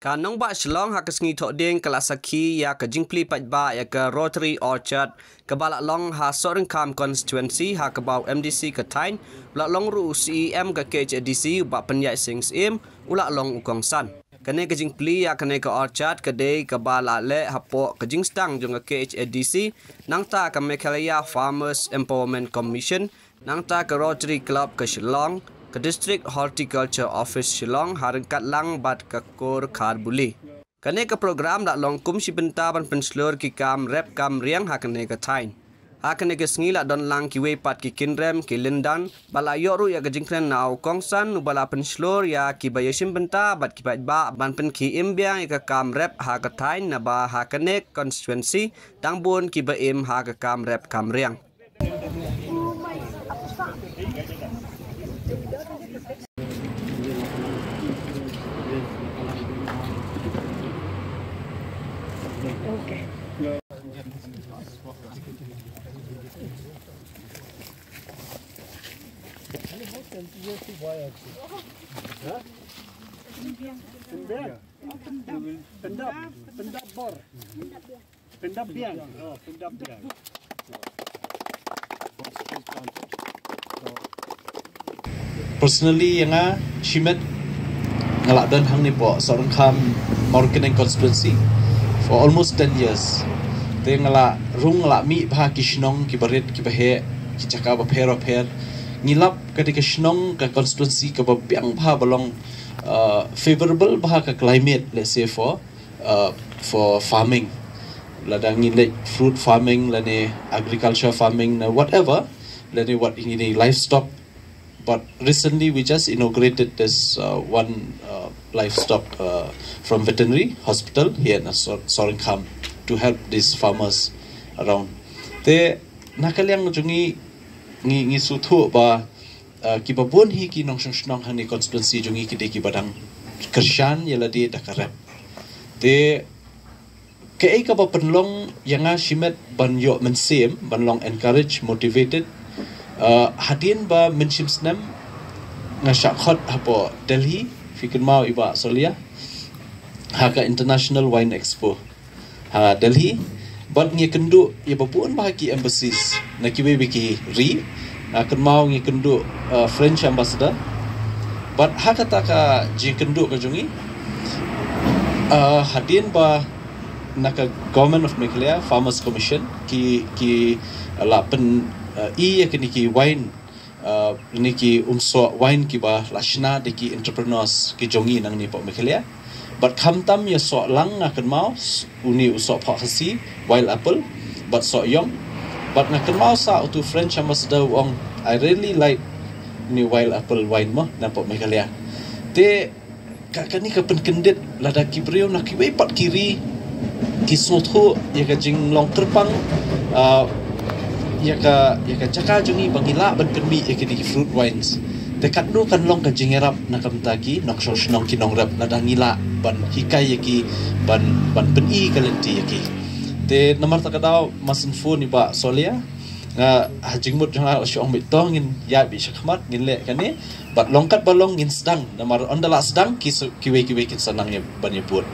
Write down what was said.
Kanong ba shlong ha kasngi thok ding kalasaki ya ka jingpli pat ba ya ka Rotary Orchard ka balak long ha Sorin Kam constituency ha ka bau MDC ka tain ulak long ru CEM ka KHDC ba penyai sing sim ulak long ukong san. Kane ka jingpli ya kane ka Orchard ka day ka balak le hapo ka jingstang jong ka KHDC nang ta ka Meghalaya Farmers Empowerment Commission nang ta ka Rotary Club ka Shillong ke District Horticulture Office Shillong harengkat lang bat ke kor khar buli. Kane ke program dak long kum si benta ban penslur ki kam rep kam riang ha kane ke tain. Ha kane ke sngi don lang ki we pat ki kinrem ki lindan bala yoru ya ke jingkren nau kongsan nu bala penslur ya ki bayesim benta bat ki ba ban pen ki imbiang ya ke kam rep ha ke tain na ba ha kane constituency tang bun ki ba im ha ke kam rep kam riang. Okay. Personally, yang Shimet ngalak dan hang ni po Sorin Kam Marketing constituency for almost 10 years. Te ngalak rung ngalak mi bah kishnong ki barit ki bahe ki caka ba per ngilap ketika kishnong ka constituency ka ba biang bah balong favorable bah ka climate, let's say for farming. Ladang ngilek fruit farming lane agriculture farming whatever lane what ini livestock. But recently we just inaugurated this one livestock from veterinary hospital here in Sorin Kam to help these farmers around. Te nakaliang jungi ngi sutu ba kibabun hi ki nong snong hani constituency jungi ki de ki badang kershan yala de dakarap. Te ke ka ba penlong yanga shimet ban yo mensem ban long encourage motivated hadin ba menshim snam ngasyakot hapo Delhi fikir mau iba solia haka International Wine Expo ha Delhi bat ngi kendu ya bapuan bahaki embassies na kiwe biki ri akan mau ngi kendu French ambassador bat haka taka ji kendu ka jungi hadin ba naka Government of Meghalaya Farmers Commission ki la pen ya ki wine niki umso wine ki ba lashna de ki entrepreneurs ki jongi nang ni po Meghalaya but khamtam ya so lang akan mau uni uso phasi wild apple but so young but ngakan mau sa to French ambassador wong I really like ni wild apple wine mo na po Meghalaya te kakani ka penkendit lada ki brio nak ki pat kiri ki sotho ya ka jing long terpang ya ka caka jungi bangila ban kenmi ya ki fruit wines dekat do kan long ka jingerap nakam taki nok nong ki nong rap nada ngila ban hikai ya ki ban peni kalenti ya ki te nomor takadaw masin phone ni ba solia nga hajingmut jang syong mitong ngin ya bi syakmat ngin le kani bat longkat balong ngin sedang nomor ondala sedang ki we kin sanang ya ban ya put